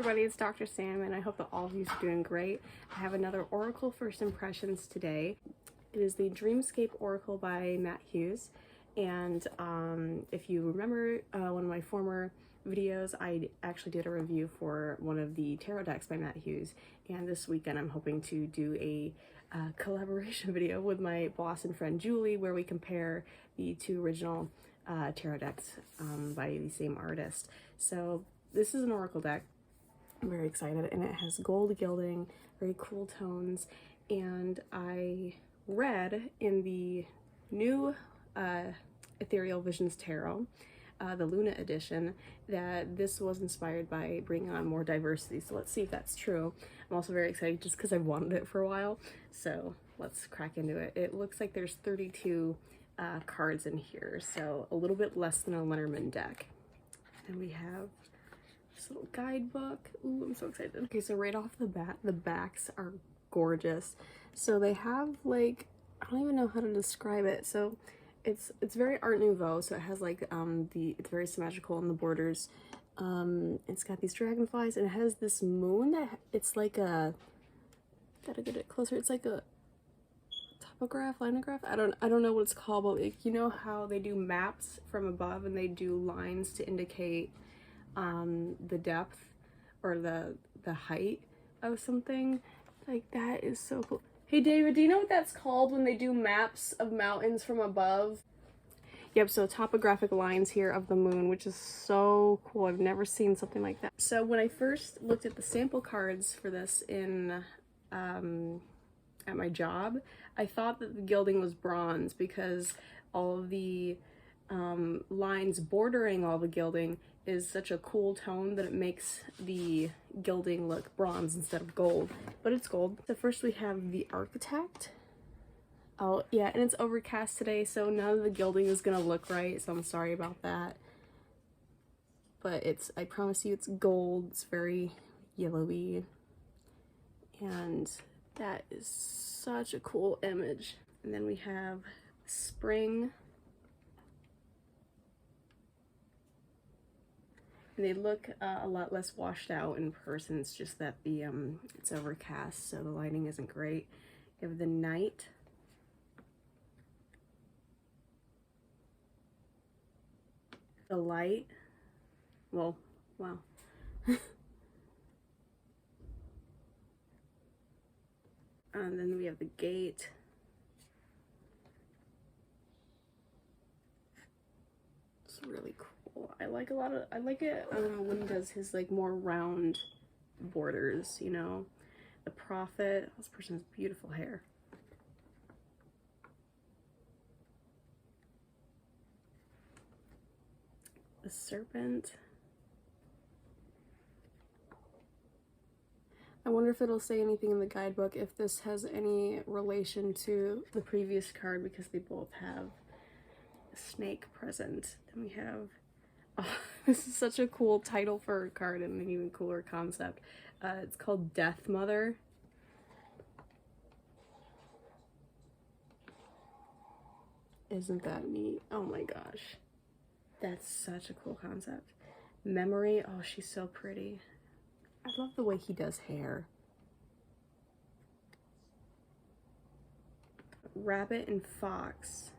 everybody, it's Dr. Sam, and I hope that all of you are doing great. I have another Oracle First Impressions today. It is the Dreamscape Oracle by Matt Hughes, and if you remember one of my former videos, I actually did a review for one of the tarot decks by Matt Hughes, and this weekend I'm hoping to do a collaboration video with my boss and friend Julie, where we compare the two original tarot decks by the same artist. So this is an Oracle deck. I'm very excited, and it has gold gilding, very cool tones, and I read in the new Ethereal Visions Tarot, the Luna edition, that this was inspired by bringing on more diversity. So let's see if that's true. I'm also very excited just because I've wanted it for a while. So let's crack into it. It looks like there's 32 cards in here, so a little bit less than a Lenormand deck. And we have this little guidebook. Ooh, I'm so excited. Okay, so right off the bat, the backs are gorgeous. So they have, like, I don't even know how to describe it. So it's very Art Nouveau, so it has like it's very symmetrical in the borders. It's got these dragonflies, and it has this moon that it's like a, gotta get it closer, it's like a topograph, linograph, I don't know what it's called, but like, you know how they do maps from above and they do lines to indicate the depth or the height of something? Like, that is so cool. Hey David, do you know what that's called when they do maps of mountains from above? Yep, so topographic lines here of the moon, which is so cool. I've never seen something like that. So when I first looked at the sample cards for this in at my job, I thought that the gilding was bronze because all of the lines bordering all the gilding is such a cool tone that it makes the gilding look bronze instead of gold, but it's gold. So first we have the Architect. Oh yeah, and it's overcast today, so none of the gilding is gonna look right, so I'm sorry about that. But I promise you, it's gold. It's very yellowy, and that is such a cool image. And then we have Spring. And they look a lot less washed out in person. It's just that it's overcast, so the lighting isn't great. You have the Night. The Light. Well, wow. And then we have the Gate. It's really cool. I like it when he does his like more round borders, you know. The Prophet. This person has beautiful hair. The Serpent. I wonder if it'll say anything in the guidebook if this has any relation to the previous card, because they both have a snake present. Then we have, oh, this is such a cool title for a card and an even cooler concept. It's called Death Mother. Isn't that neat? Oh my gosh. That's such a cool concept. Memory. Oh, she's so pretty. I love the way he does hair. Rabbit and Fox.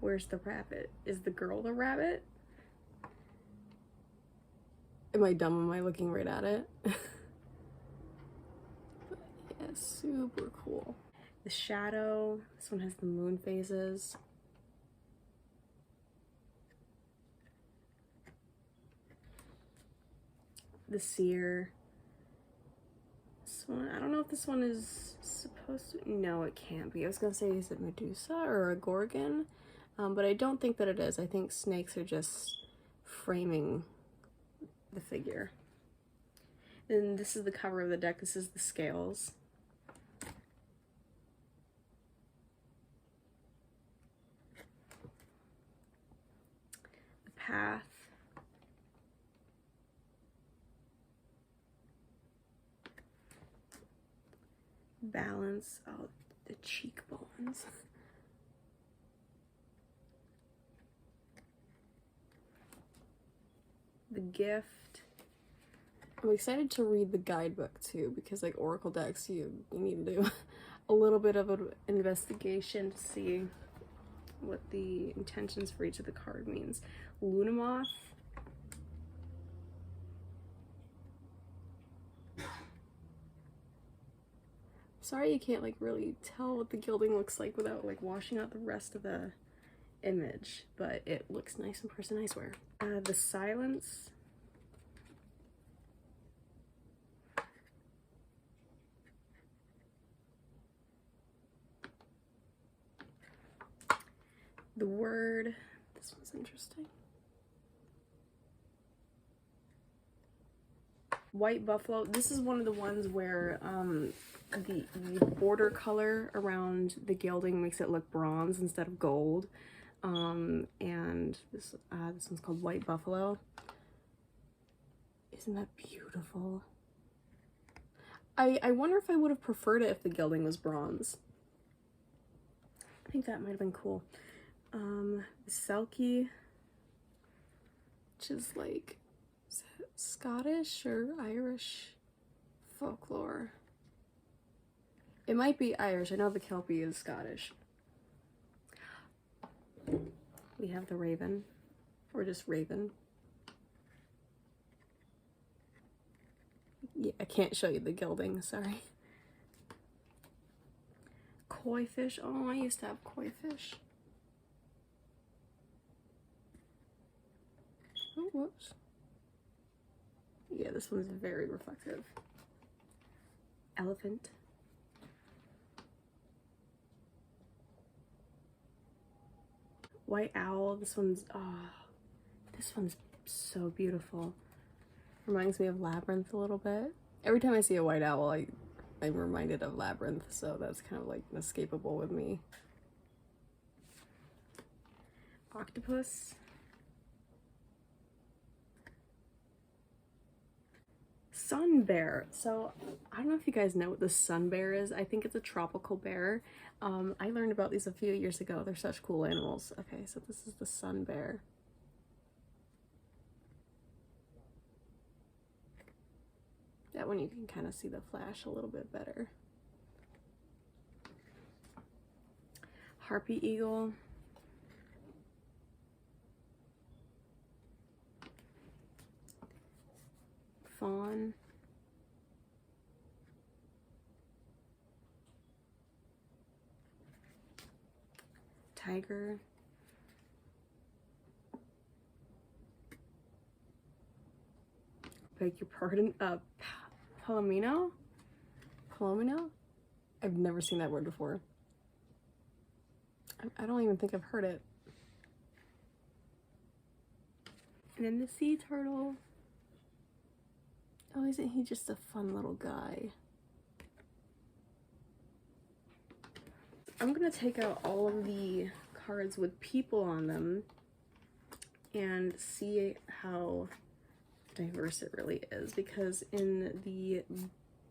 Where's the rabbit? Is the girl the rabbit? Am I dumb? Am I looking right at it? But yeah, super cool. The Shadow. This one has the moon phases. The Seer. This one, I don't know if this one is supposed to, no, it can't be. I was gonna say, is it Medusa or a Gorgon? But I don't think that it is. I think snakes are just framing the figure. And this is the cover of the deck. This is the scales. The Path. Balance. Oh, the cheekbones. The Gift. I'm excited to read the guidebook too, because like Oracle decks, you need to do a little bit of an investigation to see what the intentions for each of the card means. Lunamoth. Sorry you can't like really tell what the gilding looks like without like washing out the rest of the image, but it looks nice in person, I swear. The Silence. The Word. This one's interesting. White Buffalo. This is one of the ones where the border color around the gilding makes it look bronze instead of gold. And this one's called White Buffalo. Isn't that beautiful? I wonder if I would have preferred it if the gilding was bronze. I think that might have been cool. Selkie, which is like, is it Scottish or Irish folklore? It might be Irish. I know the Kelpie is Scottish. We have the Raven, or just Raven. Yeah, I can't show you the gilding, sorry. Koi fish. Oh, I used to have koi fish. Oh, whoops. Yeah, this one's very reflective. Elephant. White Owl. This one's so beautiful. Reminds me of Labyrinth a little bit. Every time I see a white owl, I'm reminded of Labyrinth, so that's kind of like inescapable with me. Octopus. Sun bear. So I don't know if you guys know what the sun bear is. I think it's a tropical bear. I learned about these a few years ago. They're such cool animals. Okay, so this is the sun bear. That one you can kind of see the flash a little bit better. Harpy eagle. Fawn. Tiger. Beg your pardon. Palomino? Palomino? I've never seen that word before. I don't even think I've heard it. And then the sea turtle. Oh, isn't he just a fun little guy? I'm gonna take out all of the cards with people on them and see how diverse it really is, because in the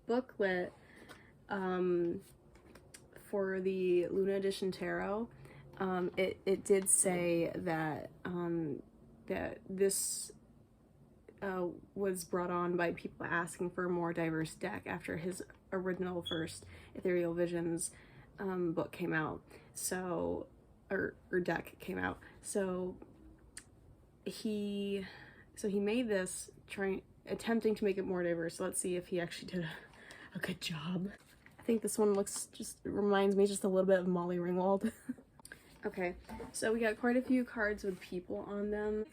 booklet for the Luna Edition Tarot, it did say that that this was brought on by people asking for a more diverse deck after his original first Ethereal Visions book came out, so or deck came out. So he made this attempting to make it more diverse. So let's see if he actually did a good job. I think this one reminds me just a little bit of Molly Ringwald. Okay, so we got quite a few cards with people on them.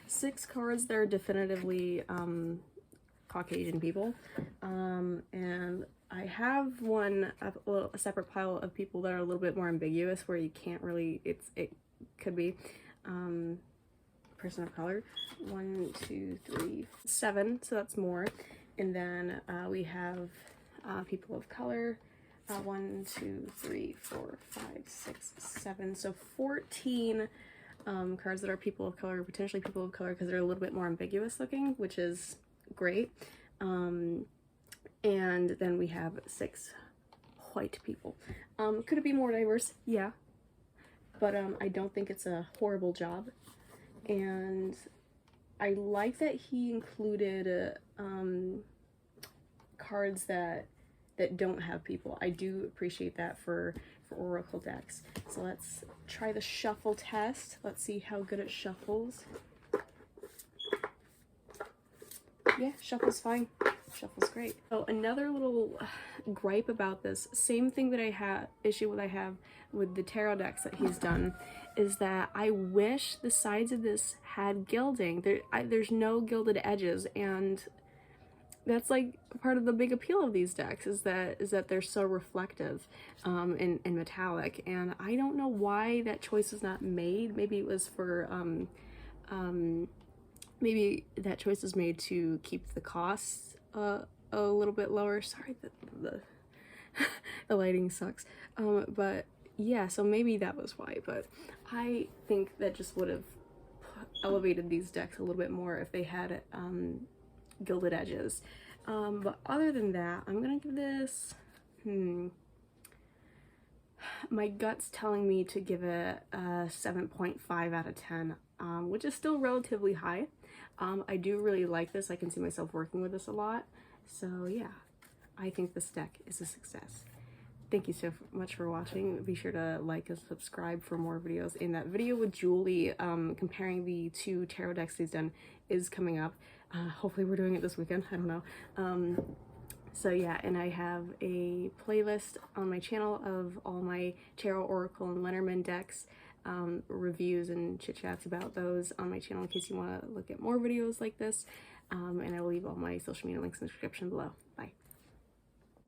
Six cards that are definitively Caucasian people, and I have a separate pile of people that are a little bit more ambiguous, where you can't really, it could be person of color. 1, 2, 3, 7, so that's more. And then we have people of color. 1, 2, 3, 4, 5, 6, 7, so 14 cards that are people of color, potentially people of color, because they're a little bit more ambiguous looking, which is great. And then we have 6 white people. Could it be more diverse? Yeah, but I don't think it's a horrible job. And I like that he included cards that don't have people. I do appreciate that for Oracle decks. So let's try the shuffle test. Let's see how good it shuffles. Yeah, shuffle's fine. Shuffle's great. So another little gripe about this, same thing that I have with the tarot decks that he's done, is that I wish the sides of this had gilding. There's no gilded edges, and that's like part of the big appeal of these decks is that they're so reflective and metallic, and I don't know why that choice was not made. Maybe it was for maybe that choice was made to keep the costs a little bit lower. Sorry, the the lighting sucks. But yeah, so maybe that was why. But I think that just would have elevated these decks a little bit more if they had gilded edges. But other than that, I'm gonna give this, my gut's telling me to give it a 7.5 out of 10, which is still relatively high. I do really like this. I can see myself working with this a lot. So yeah, I think this deck is a success. Thank you so much for watching. Be sure to like and subscribe for more videos. And that video with Julie comparing the 2 tarot decks he's done is coming up. Hopefully we're doing it this weekend. I don't know. So yeah, and I have a playlist on my channel of all my tarot, oracle, and Lenormand decks, reviews and chit chats about those on my channel in case you want to look at more videos like this. And I will leave all my social media links in the description below.